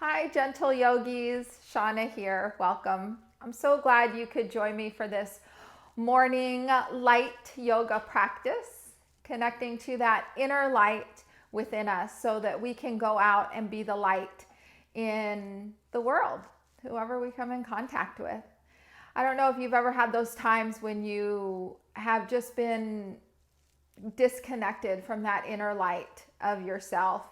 Hi, gentle yogis. Shauna here. Welcome. I'm so glad you could join me for this morning light yoga practice, connecting to that inner light within us so that we can go out and be the light in the world, whoever we come in contact with. I don't know if you've ever had those times when you have just been disconnected from that inner light of yourself,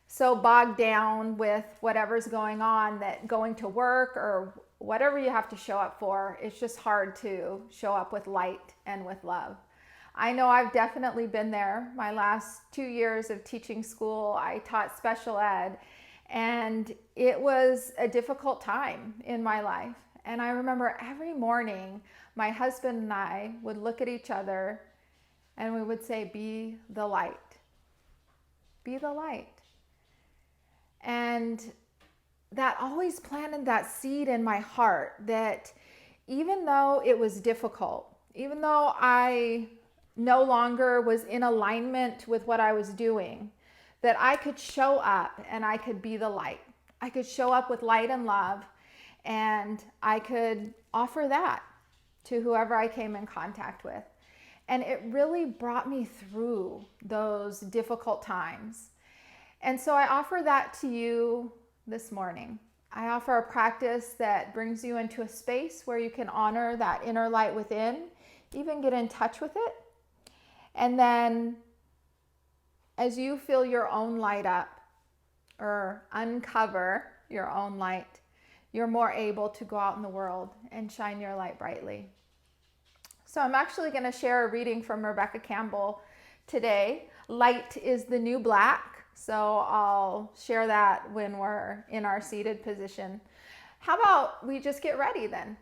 so bogged down with whatever's going on that going to work or whatever you have to show up for, it's just hard to show up with light and with love. I know I've definitely been there. My last 2 years of teaching school, I taught special ed, and it was a difficult time in my life. And I remember every morning my husband and I would look at each other and we would say, "Be the light. Be the light." And that always planted that seed in my heart that even though it was difficult, even though I no longer was in alignment with what I was doing, that I could show up and I could be the light. I could show up with light and love, and I could offer that to whoever I came in contact with. And it really brought me through those difficult times. And so I offer that to you this morning. I offer a practice that brings you into a space where you can honor that inner light within, even get in touch with it. And then as you feel your own light up or uncover your own light, you're more able to go out in the world and shine your light brightly. So I'm actually going to share a reading from Rebecca Campbell today. Light is the new black. So I'll share that when we're in our seated position. How about we just get ready then?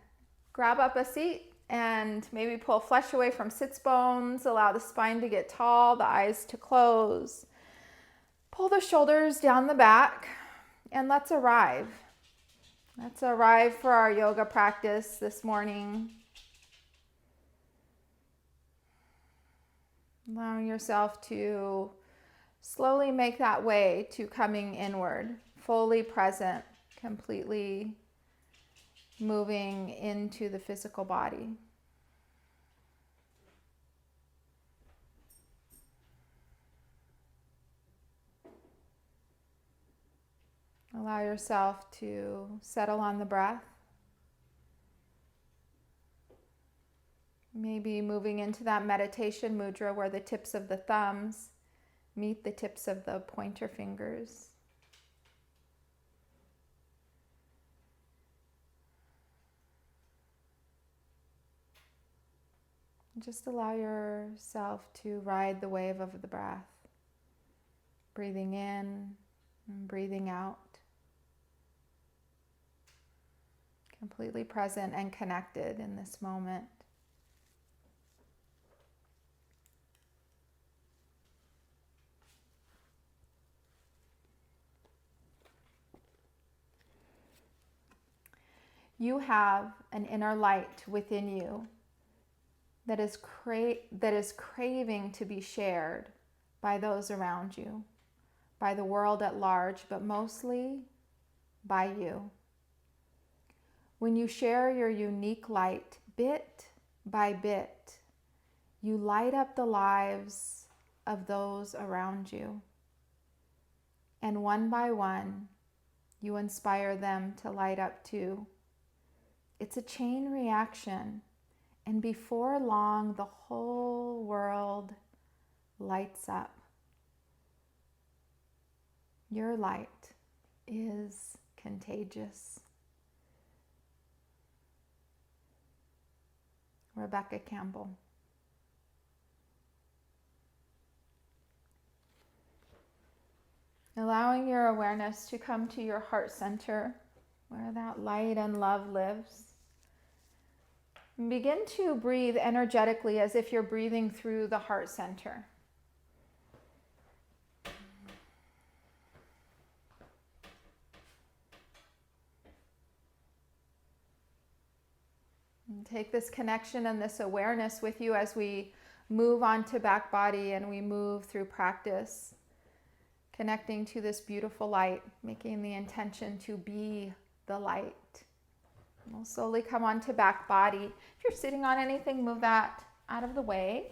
Grab up a seat and maybe pull flesh away from sits bones. Allow the spine to get tall, the eyes to close. Pull the shoulders down the back, and let's arrive. Let's arrive for our yoga practice this morning. Allowing yourself to slowly make that way to coming inward, fully present, completely moving into the physical body. Allow yourself to settle on the breath. Maybe moving into that meditation mudra where the tips of the thumbs meet the tips of the pointer fingers. Just allow yourself to ride the wave of the breath, breathing in and breathing out, completely present and connected in this moment. You have an inner light within you that is craving to be shared by those around you, by the world at large, but mostly by you. When you share your unique light bit by bit, you light up the lives of those around you. And one by one, you inspire them to light up too. It's a chain reaction, and before long, the whole world lights up. Your light is contagious. Rebecca Campbell. Allowing your awareness to come to your heart center, where that light and love lives. And begin to breathe energetically as if you're breathing through the heart center. And take this connection and this awareness with you as we move on to back body and we move through practice. connecting to this beautiful light, making the intention to be the light. We'll slowly come onto back body. If you're sitting on anything, move that out of the way.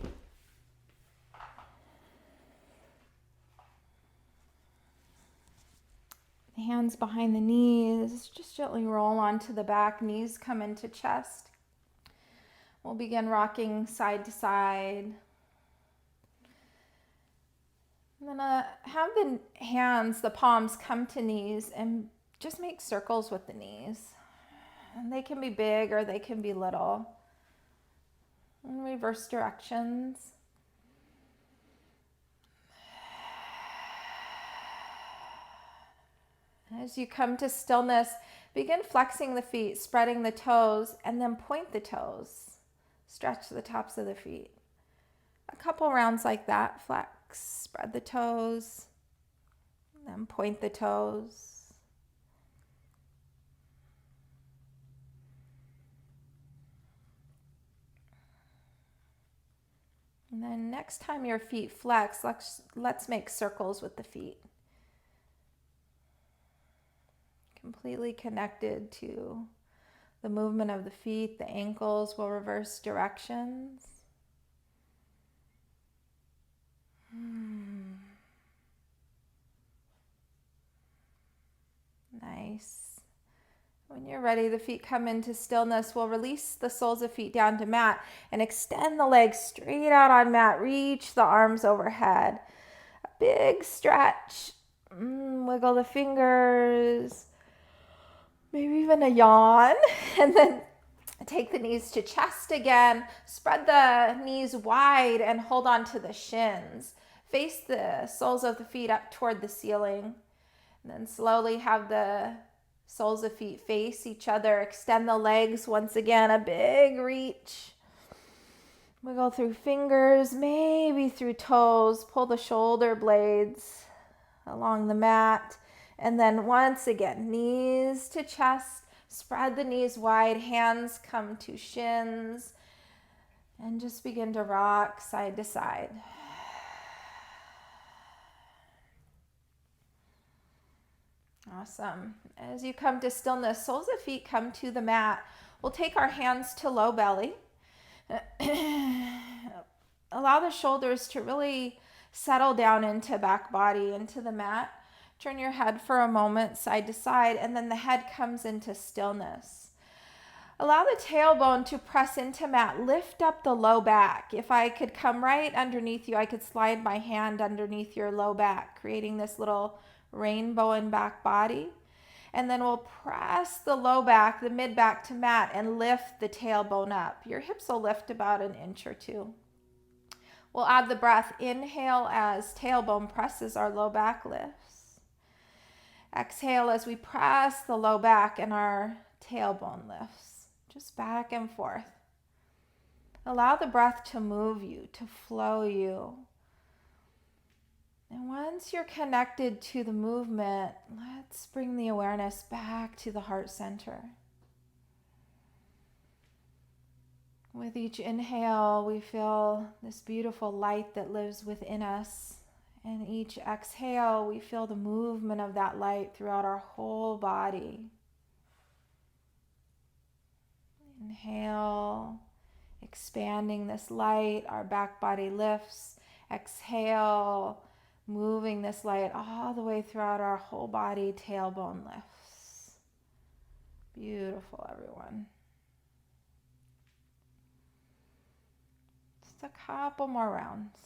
Hands behind the knees, just gently roll onto the back, knees come into chest. We'll begin rocking side to side. I'm gonna have the hands, the palms come to knees and just make circles with the knees. And they can be big or they can be little. And reverse directions. As you come to stillness, begin flexing the feet, spreading the toes, and then point the toes. Stretch the tops of the feet. A couple rounds like that. Flex, spread the toes, then point the toes. And then next time your feet flex, let's make circles with the feet. Completely connected to the movement of the feet. The ankles will reverse directions. Nice. When you're ready, the feet come into stillness. We'll release the soles of feet down to mat and extend the legs straight out on mat. Reach the arms overhead. A big stretch. Wiggle the fingers. Maybe even a yawn. And then take the knees to chest again. Spread the knees wide and hold on to the shins. Face the soles of the feet up toward the ceiling. And then slowly have the soles of feet face each other. Extend the legs once again, a big reach. Wiggle through fingers, maybe through toes. Pull the shoulder blades along the mat. And then once again, knees to chest. Spread the knees wide, hands come to shins. And just begin to rock side to side. Awesome. As you come to stillness, soles of feet come to the mat. We'll take our hands to low belly. Allow the shoulders to really settle down into back body, into the mat. Turn your head for a moment side to side, and then the head comes into stillness. Allow the tailbone to press into mat. Lift up the low back. If I could come right underneath you, I could slide my hand underneath your low back, creating this little rainbow in back body. And then we'll press the low back, the mid back to mat and lift the tailbone up. Your hips will lift about an inch or two. We'll add the breath. Inhale as tailbone presses, our low back lifts. Exhale as we press the low back and our tailbone lifts. Just back and forth. Allow the breath to move you, to flow you. And once you're connected to the movement, let's bring the awareness back to the heart center. With each inhale, we feel this beautiful light that lives within us. And each exhale, we feel the movement of that light throughout our whole body. Inhale, expanding this light, our back body lifts. Exhale, moving this light all the way throughout our whole body, tailbone lifts. Beautiful, everyone. Just a couple more rounds.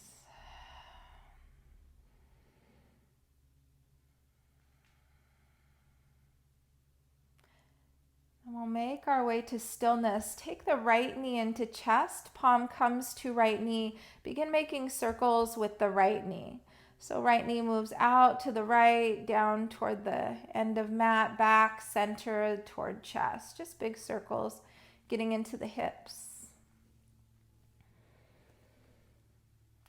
And we'll make our way to stillness. Take the right knee into chest, palm comes to right knee. Begin making circles with the right knee. So right knee moves out to the right, down toward the end of mat, back, center, toward chest. Just big circles, getting into the hips.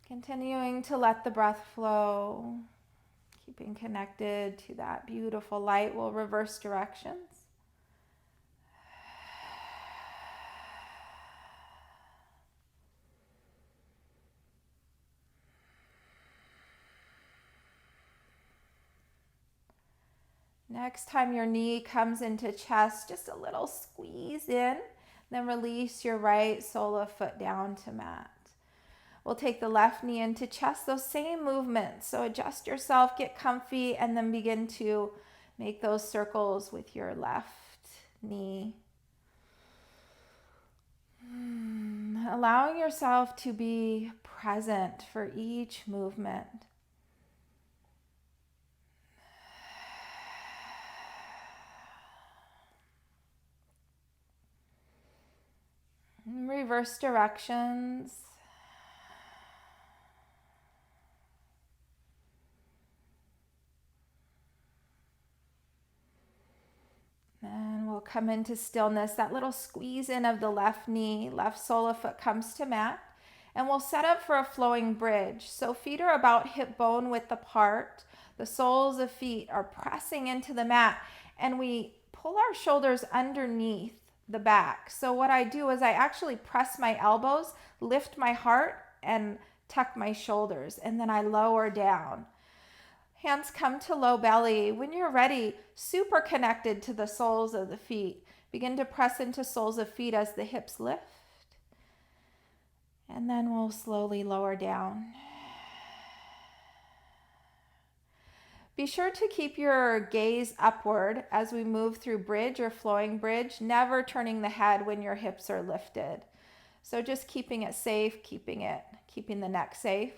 Continuing to let the breath flow, keeping connected to that beautiful light. We'll reverse directions. Next time your knee comes into chest, just a little squeeze in, then release your right sole of foot down to mat. We'll take the left knee into chest, those same movements. So adjust yourself, get comfy, and then begin to make those circles with your left knee. Allowing yourself to be present for each movement. Reverse directions. And we'll come into stillness. That little squeeze in of the left knee, left sole of foot comes to mat. And we'll set up for a flowing bridge. So feet are about hip bone width apart. The soles of feet are pressing into the mat. And we pull our shoulders underneath the back. So what I do is I actually press my elbows, lift my heart, and tuck my shoulders. And then I lower down. Hands come to low belly. When you're ready, super connected to the soles of the feet. Begin to press into soles of feet as the hips lift. And then we'll slowly lower down. Be sure to keep your gaze upward as we move through bridge or flowing bridge, never turning the head when your hips are lifted. So just keeping it safe, keeping the neck safe.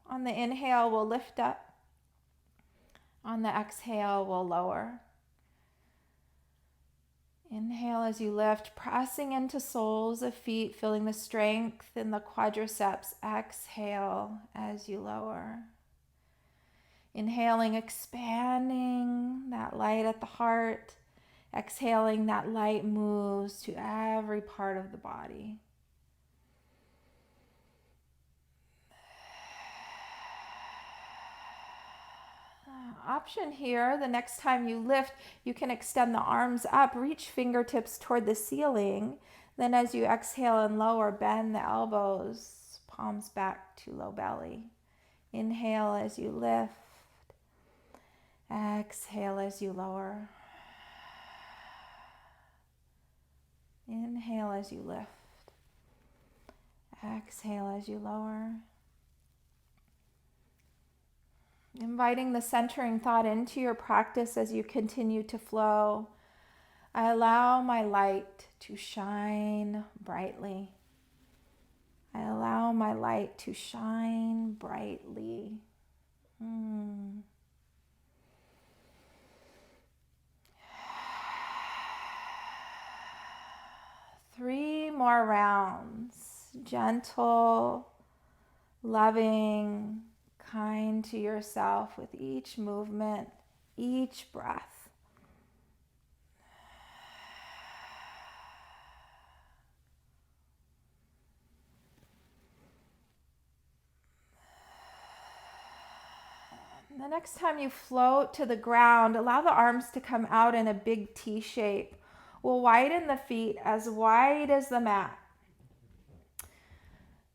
On the inhale, we'll lift up. On the exhale, we'll lower. Inhale as you lift, pressing into soles of feet, feeling the strength in the quadriceps. Exhale as you lower. Inhaling, expanding that light at the heart. Exhaling, that light moves to every part of the body. Option here, the next time you lift, you can extend the arms up, reach fingertips toward the ceiling. Then as you exhale and lower, bend the elbows, palms back to low belly. Inhale as you lift. Exhale as you lower. Inhale as you lift. Exhale as you lower. Inviting the centering thought into your practice as you continue to flow. I allow my light to shine brightly. I allow my light to shine brightly. 3 more rounds. Gentle, loving, kind to yourself with each movement, each breath. The next time you float to the ground, allow the arms to come out in a big T shape. We'll widen the feet as wide as the mat.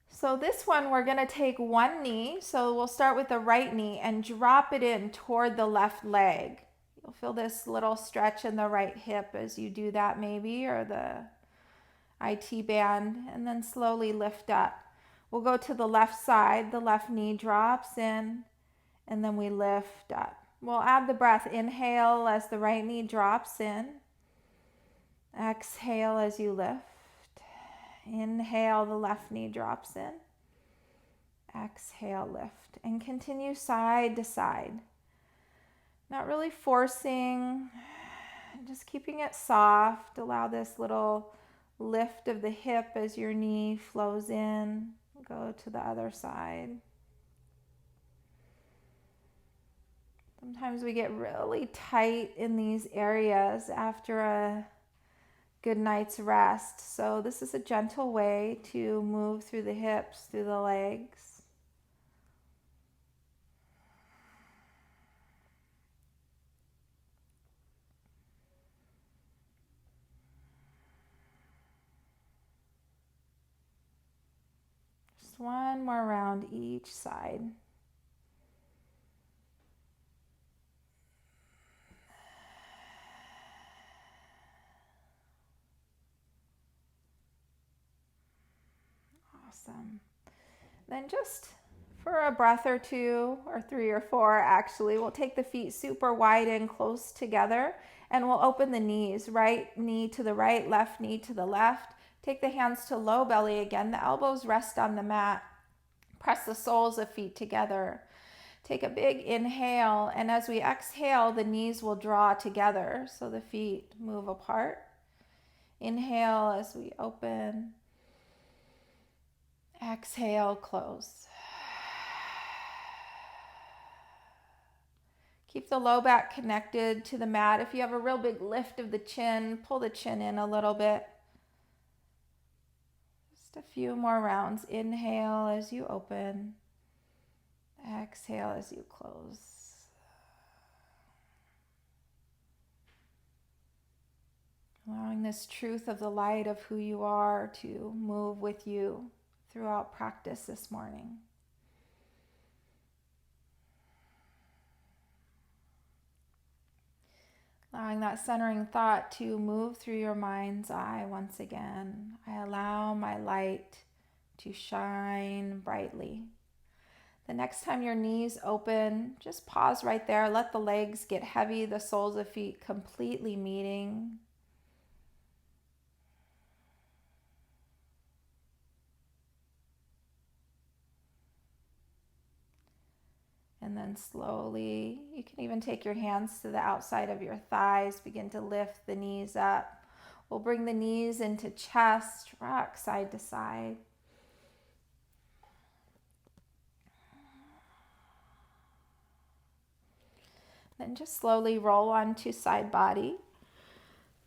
So this one, we're going to take one knee. So we'll start with the right knee and drop it in toward the left leg. You'll feel this little stretch in the right hip as you do that maybe, or the IT band, and then slowly lift up. We'll go to the left side. The left knee drops in, and then we lift up. We'll add the breath. Inhale as the right knee drops in. Exhale as you lift. Inhale, the left knee drops in. Exhale, lift. And continue side to side. Not really forcing, just keeping it soft. Allow this little lift of the hip as your knee flows in. Go to the other side. Sometimes we get really tight in these areas after a good night's rest. So this is a gentle way to move through the hips, through the legs. Just one more round each side. Awesome. Then just for a breath or two, or 3 or 4 actually, we'll take the feet super wide and close together, and we'll open the knees. Right knee to the right, left knee to the left. Take the hands to low belly again. The elbows rest on the mat. Press the soles of feet together. Take a big inhale, and as we exhale, the knees will draw together so the feet move apart. Inhale as we open. Exhale, close. Keep the low back connected to the mat. If you have a real big lift of the chin, pull the chin in a little bit. Just a few more rounds. Inhale as you open. Exhale as you close. Allowing this truth of the light of who you are to move with you throughout practice this morning. Allowing that centering thought to move through your mind's eye once again. I allow my light to shine brightly. The next time your knees open, just pause right there. Let the legs get heavy, the soles of feet completely meeting. And then slowly, you can even take your hands to the outside of your thighs, begin to lift the knees up. We'll bring the knees into chest, rock side to side. Then just slowly roll onto side body.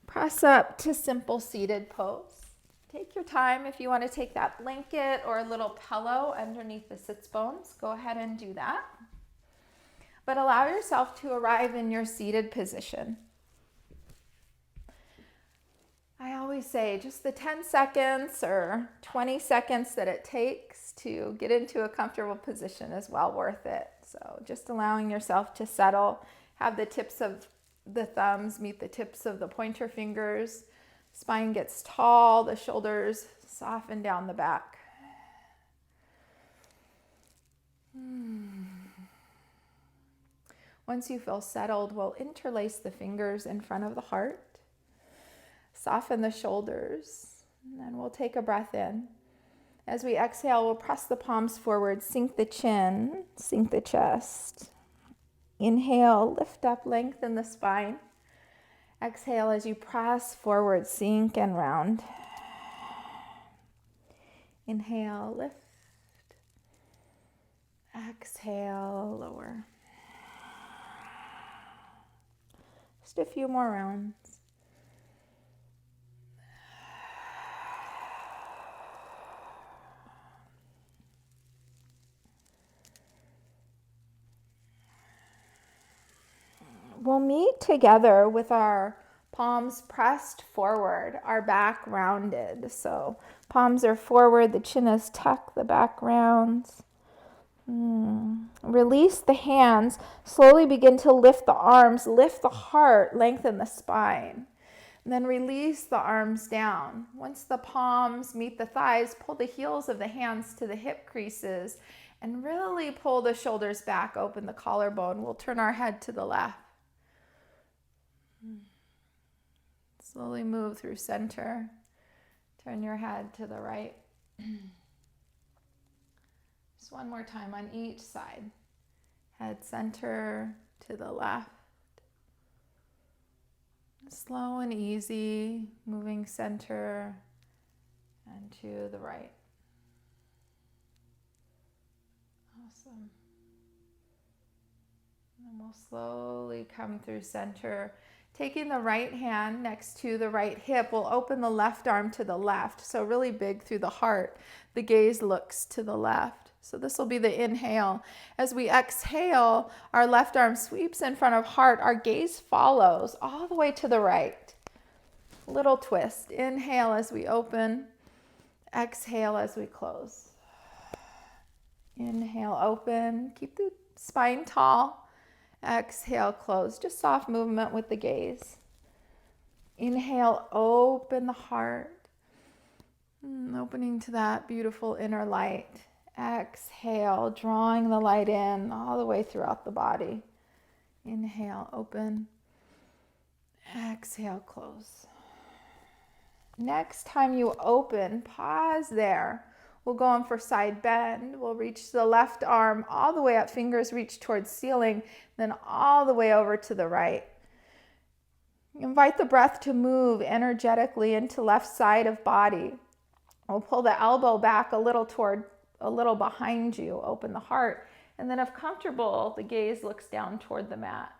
Press up to simple seated pose. Take your time. If you want to take that blanket or a little pillow underneath the sits bones, go ahead and do that. But allow yourself to arrive in your seated position. I always say just the 10 seconds or 20 seconds that it takes to get into a comfortable position is well worth it. So just allowing yourself to settle, have the tips of the thumbs meet the tips of the pointer fingers. Spine gets tall, the shoulders soften down the back. Once you feel settled, we'll interlace the fingers in front of the heart. Soften the shoulders, and then we'll take a breath in. As we exhale, we'll press the palms forward, sink the chin, sink the chest. Inhale, lift up, lengthen the spine. Exhale as you press forward, sink and round. Inhale, lift. Exhale, lower. Just a few more rounds. We'll meet together with our palms pressed forward, our back rounded. So palms are forward, the chin is tucked, the back rounds. Release the hands. Slowly begin to lift the arms, lift the heart, lengthen the spine. And then release the arms down. Once the palms meet the thighs, pull the heels of the hands to the hip creases and really pull the shoulders back, open the collarbone. We'll turn our head to the left. Slowly move through center. Turn your head to the right. Just one more time on each side. Head center to the left. Slow and easy, moving center and to the right. Awesome. And we'll slowly come through center. Taking the right hand next to the right hip, we'll open the left arm to the left. So really big through the heart. The gaze looks to the left. So this will be the inhale. As we exhale, our left arm sweeps in front of heart. Our gaze follows all the way to the right. Little twist. Inhale as we open. Exhale as we close. Inhale, open. Keep the spine tall. Exhale, close. Just soft movement with the gaze. Inhale, open the heart. Opening to that beautiful inner light. Exhale, drawing the light in all the way throughout the body. Inhale, open. Exhale, close. Next time you open, pause there. We'll go in for side bend. We'll reach the left arm all the way up, fingers reach towards ceiling, then all the way over to the right. Invite the breath to move energetically into left side of body. We'll pull the elbow back a little behind you, open the heart, and then if comfortable, the gaze looks down toward the mat.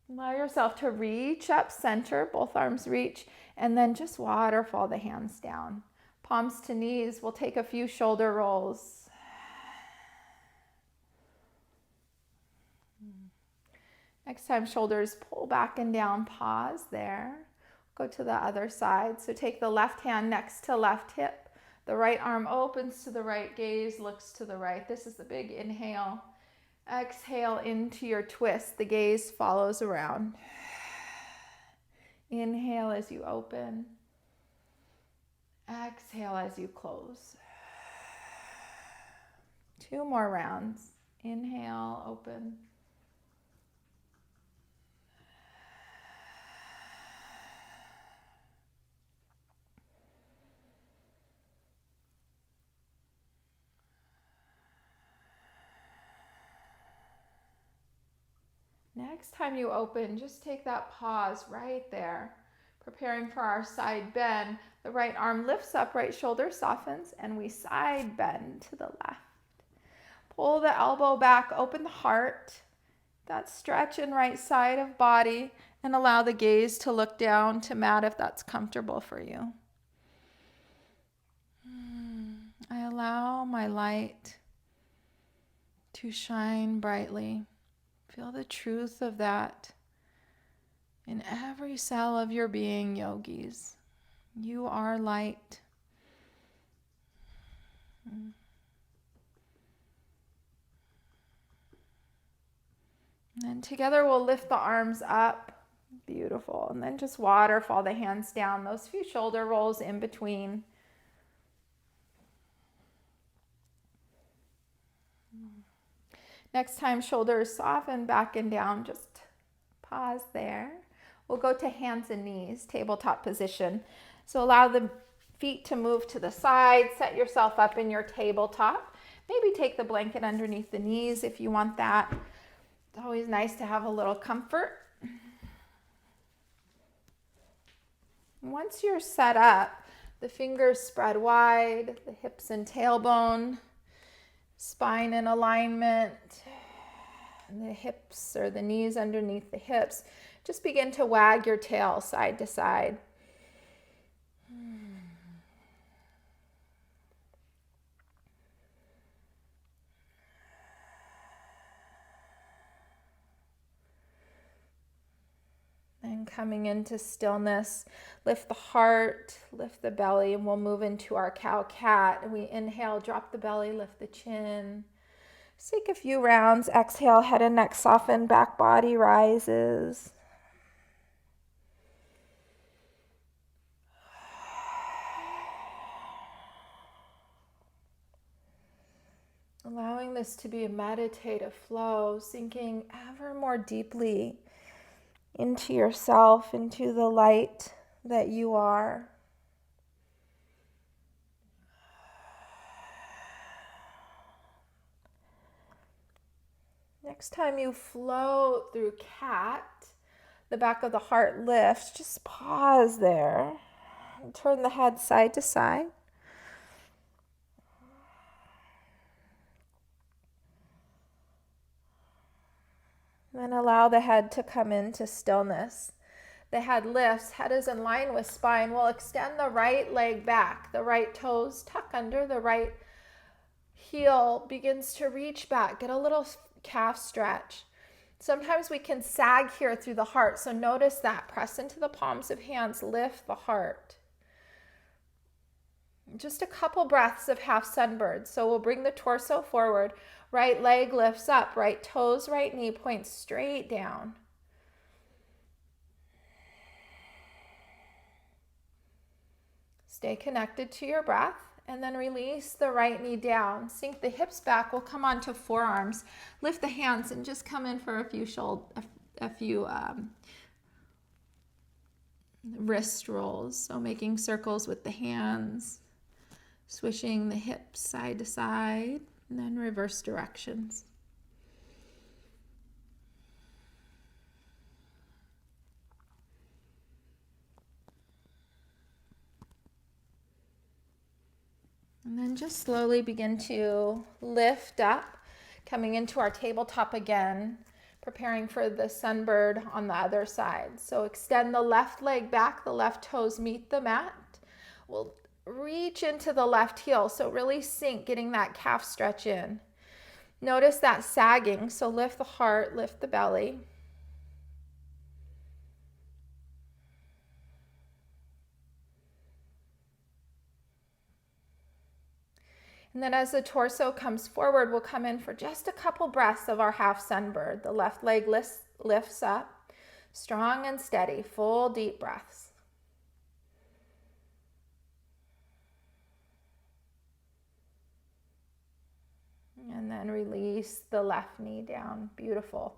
Allow yourself to reach up center, both arms reach, and then just waterfall the hands down. Palms to knees. We'll take a few shoulder rolls. Next time, shoulders pull back and down, pause there. Go to the other side. So take the left hand next to left hip. The right arm opens to the right, gaze looks to the right. This is the big inhale. Exhale into your twist. The gaze follows around. Inhale as you open. Exhale as you close. 2 more rounds. Inhale, open. Next time you open, just take that pause right there. Preparing for our side bend. The right arm lifts up, right shoulder softens, and we side bend to the left. Pull the elbow back, open the heart. That stretch in right side of body, and allow the gaze to look down to mat if that's comfortable for you. I allow my light to shine brightly. Feel the truth of that in every cell of your being, yogis. You are light. And together we'll lift the arms up. Beautiful. And then just waterfall the hands down. Those few shoulder rolls in between. Next time, shoulders soften back and down. Just pause there. We'll go to hands and knees, tabletop position. So allow the feet to move to the side. Set yourself up in your tabletop. Maybe take the blanket underneath the knees if you want that. It's always nice to have a little comfort. Once you're set up, the fingers spread wide, the hips and tailbone, spine in alignment, the hips or the knees underneath the hips. Just begin to wag your tail side to side. And coming into stillness, lift the heart, lift the belly, and we'll move into our cow-cat. And we inhale, drop the belly, lift the chin. Just take a few rounds. Exhale, head and neck soften, back body rises. Allowing this to be a meditative flow, sinking ever more deeply into yourself, into the light that you are. Next time you float through cat, the back of the heart lifts. Just pause there and turn the head side to side. Then allow the head to come into stillness. The head lifts, head is in line with spine. We'll extend the right leg back, the right toes tuck under, the right heel begins to reach back. Get a little calf stretch. Sometimes we can sag here through the heart, so notice that. Press into the palms of hands, lift the heart. Just a couple breaths of half sunbird. So we'll bring the torso forward. Right leg lifts up, right toes, right knee points straight down. Stay connected to your breath, and then release the right knee down. Sink the hips back. We'll come onto forearms. Lift the hands and just come in for a few wrist rolls. So making circles with the hands, swishing the hips side to side, and then reverse directions. And then just slowly begin to lift up, coming into our tabletop again, preparing for the sunbird on the other side. So extend the left leg back, the left toes meet the mat. We'll reach into the left heel, so really sink, getting that calf stretch in. Notice that sagging, so lift the heart, lift the belly. And then as the torso comes forward, we'll come in for just a couple breaths of our half sunbird. The left leg lifts up, strong and steady, full deep breaths. And then release the left knee down. Beautiful.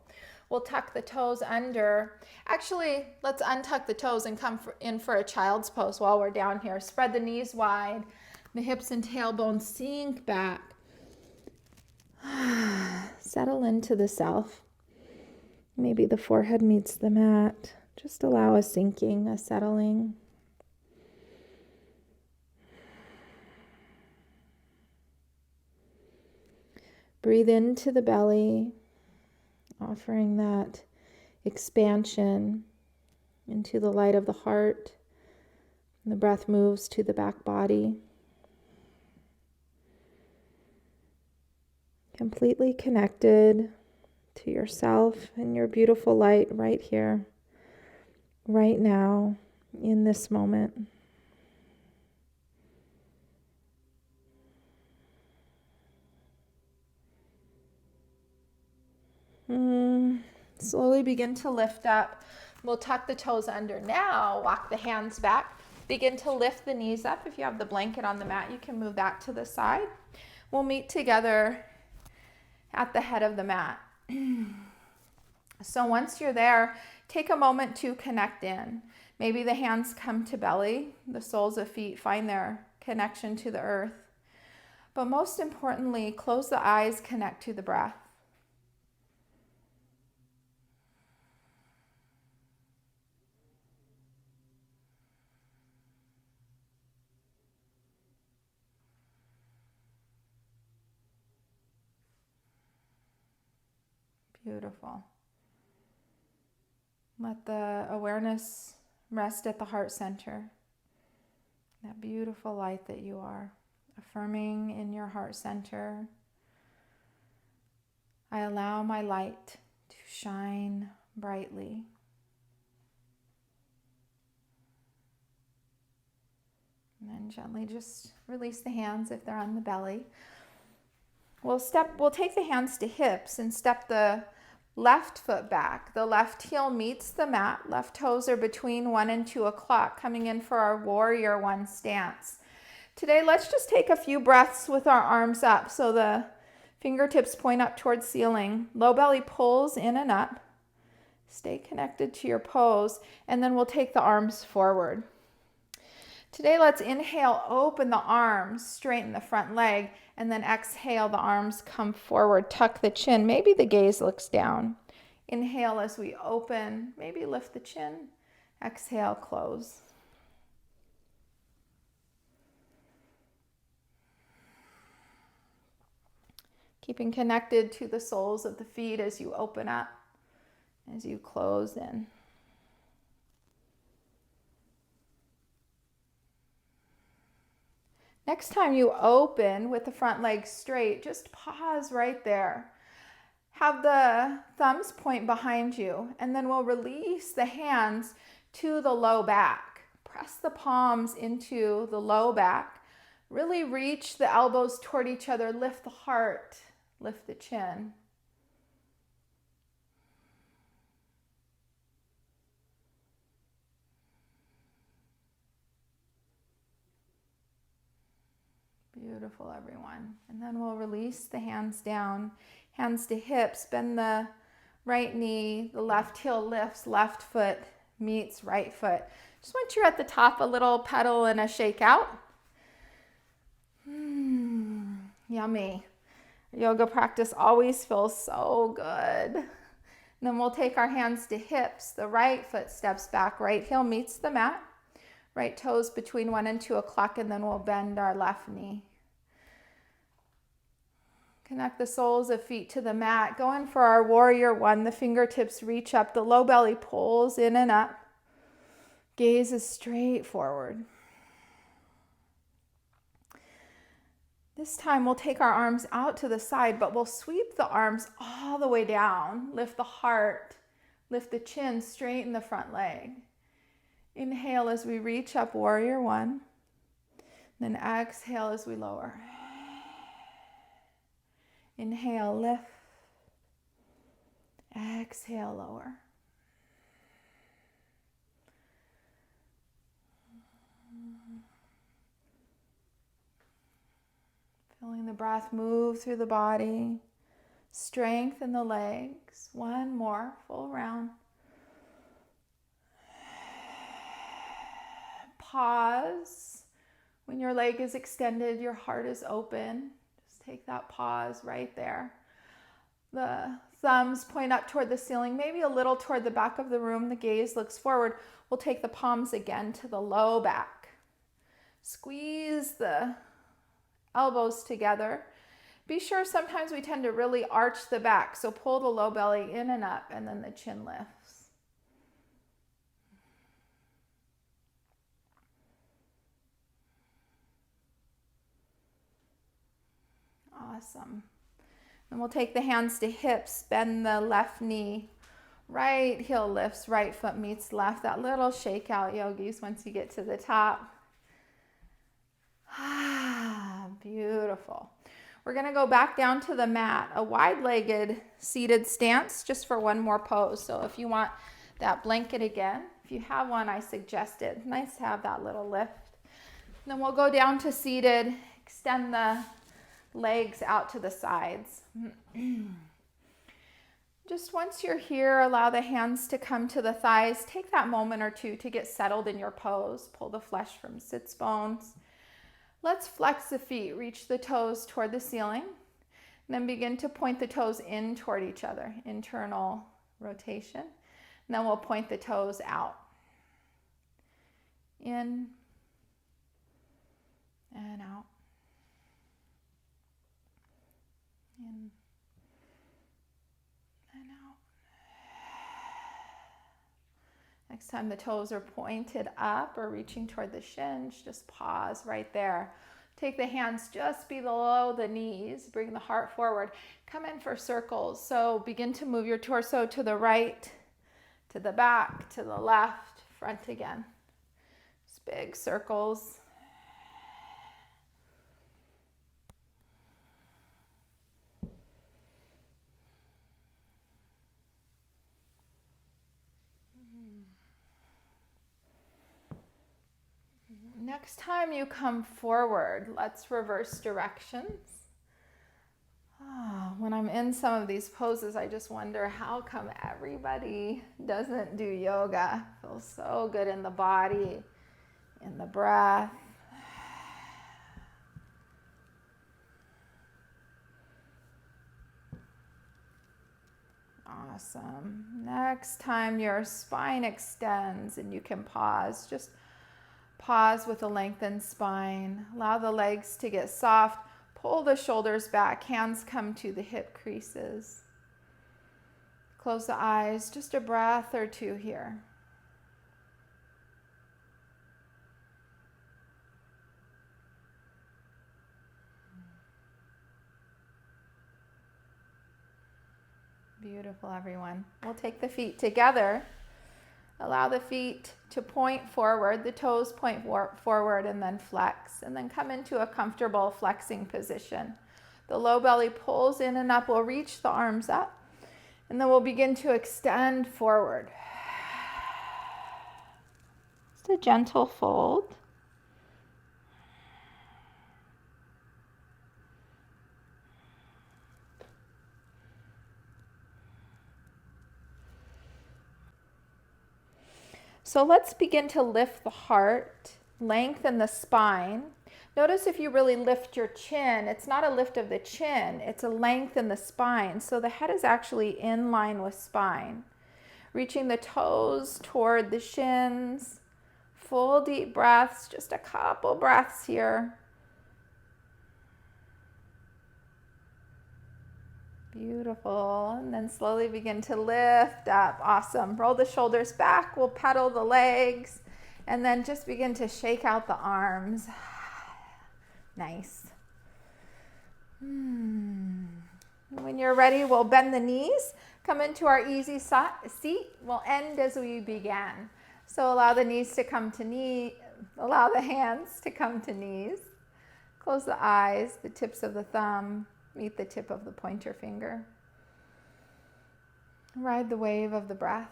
We'll tuck the toes under. Actually, let's untuck the toes and come in for a child's pose while we're down here. Spread the knees wide. The hips and tailbone sink back. Settle into the self. Maybe the forehead meets the mat. Just allow a sinking, a settling. Breathe into the belly, offering that expansion into the light of the heart. And the breath moves to the back body. Completely connected to yourself and your beautiful light right here, right now, in this moment. Slowly begin to lift up. We'll tuck the toes under now. Walk the hands back. Begin to lift the knees up. If you have the blanket on the mat, you can move that to the side. We'll meet together at the head of the mat. So once you're there, take a moment to connect in. Maybe the hands come to belly. The soles of feet find their connection to the earth. But most importantly, close the eyes, connect to the breath. Beautiful. Let the awareness rest at the heart center. That beautiful light that you are, affirming in your heart center. I allow my light to shine brightly. And then gently just release the hands if they're on the belly. We'll take the hands to hips and step the left foot back. The left heel meets the mat. Left toes are between 1 and 2 o'clock, coming in for our warrior one stance. Today, let's just take a few breaths with our arms up so the fingertips point up towards ceiling. Low belly pulls in and up. Stay connected to your pose, and then we'll take the arms forward. Today, let's inhale, open the arms, straighten the front leg, and then exhale, the arms come forward, tuck the chin. Maybe the gaze looks down. Inhale as we open, maybe lift the chin. Exhale, close. Keeping connected to the soles of the feet as you open up, as you close in. Next time you open with the front leg straight, just pause right there. Have the thumbs point behind you, and then we'll release the hands to the low back. Press the palms into the low back. Really reach the elbows toward each other. Lift the heart, lift the chin. Beautiful, everyone. And then we'll release the hands down, hands to hips, bend the right knee, the left heel lifts, left foot meets right foot. Just once you're at the top, a little pedal and a shake out. Yummy. Yoga practice always feels so good. And then we'll take our hands to hips. The right foot steps back, right heel meets the mat. Right toes between 1 and 2 o'clock, and then we'll bend our left knee. Connect the soles of feet to the mat. Go in for our warrior one. The fingertips reach up. The low belly pulls in and up. Gaze is straight forward. This time we'll take our arms out to the side, but we'll sweep the arms all the way down. Lift the heart. Lift the chin, straighten the front leg. Inhale as we reach up, warrior one. Then exhale as we lower. Inhale, lift. Exhale, lower. Feeling the breath move through the body. Strengthen the legs. One more full round. Pause. When your leg is extended, your heart is open. Just take that pause right there. The thumbs point up toward the ceiling, maybe a little toward the back of the room. The gaze looks forward. We'll take the palms again to the low back. Squeeze the elbows together. Be sure sometimes we tend to really arch the back, so pull the low belly in and up, and then the chin lifts. Awesome. And we'll take the hands to hips, bend the left knee, right heel lifts, right foot meets left. That little shake out, yogis, once you get to the top. Beautiful. We're going to go back down to the mat, a wide-legged seated stance, just for one more pose. So if you want that blanket again, if you have one, I suggest it. Nice to have that little lift. And then we'll go down to seated, extend the legs out to the sides. Just once you're here, allow the hands to come to the thighs. Take that moment or two to get settled in your pose. Pull the flesh from sits bones. Let's flex the feet. Reach the toes toward the ceiling. And then begin to point the toes in toward each other. Internal rotation. And then we'll point the toes out. In and out. In and out. Next time the toes are pointed up or reaching toward the shins, just pause right there. Take the hands just below the knees. Bring the heart forward. Come in for circles. So begin to move your torso to the right, to the back, to the left, front again. Just big circles. Next time you come forward, let's reverse directions. When I'm in some of these poses, I just wonder how come everybody doesn't do yoga. Feels so good in the body, in the breath. Awesome. Next time your spine extends and you can pause, just pause with a lengthened spine. Allow the legs to get soft. Pull the shoulders back. Hands come to the hip creases. Close the eyes. Just a breath or two here. Beautiful, everyone. We'll take the feet together. Allow the feet to point forward, the toes point forward, and then flex. And then come into a comfortable flexing position. The low belly pulls in and up. We'll reach the arms up. And then we'll begin to extend forward. Just a gentle fold. So let's begin to lift the heart, lengthen the spine. Notice if you really lift your chin, it's not a lift of the chin, it's a length in the spine. So the head is actually in line with spine. Reaching the toes toward the shins. Full deep breaths, just a couple breaths here. Beautiful. And then slowly begin to lift up. Awesome. Roll the shoulders back. We'll pedal the legs. And then just begin to shake out the arms. Nice. When you're ready, we'll bend the knees. Come into our easy seat. We'll end as we began. So allow the knees to come to knee. Allow the hands to come to knees. Close the eyes, the tips of the thumb. Meet the tip of the pointer finger. Ride the wave of the breath.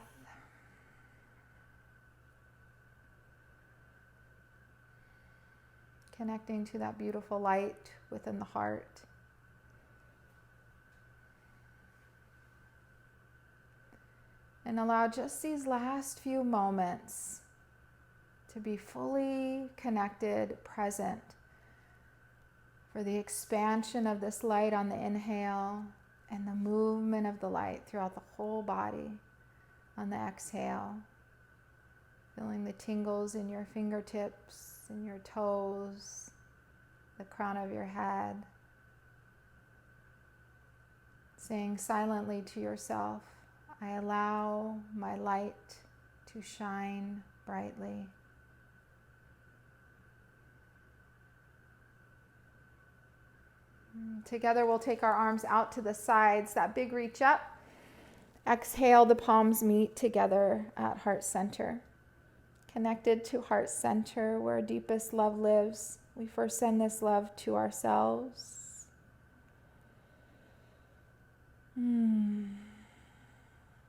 Connecting to that beautiful light within the heart. And allow just these last few moments to be fully connected, present, for the expansion of this light on the inhale and the movement of the light throughout the whole body on the exhale. Feeling the tingles in your fingertips, in your toes, the crown of your head. Saying silently to yourself, I allow my light to shine brightly. Together we'll take our arms out to the sides, that big reach up. Exhale, the palms meet together at heart center. Connected to heart center where deepest love lives. We first send this love to ourselves. And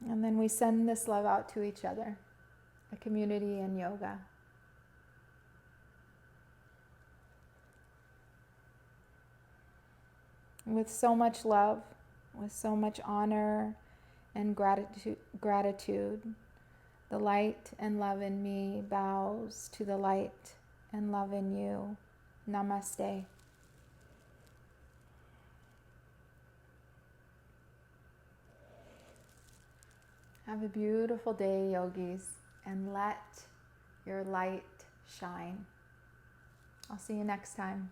then we send this love out to each other, a community in yoga. With so much love, with so much honor and gratitude, the light and love in me bows to the light and love in you. Namaste. Have a beautiful day, yogis, and let your light shine. I'll see you next time.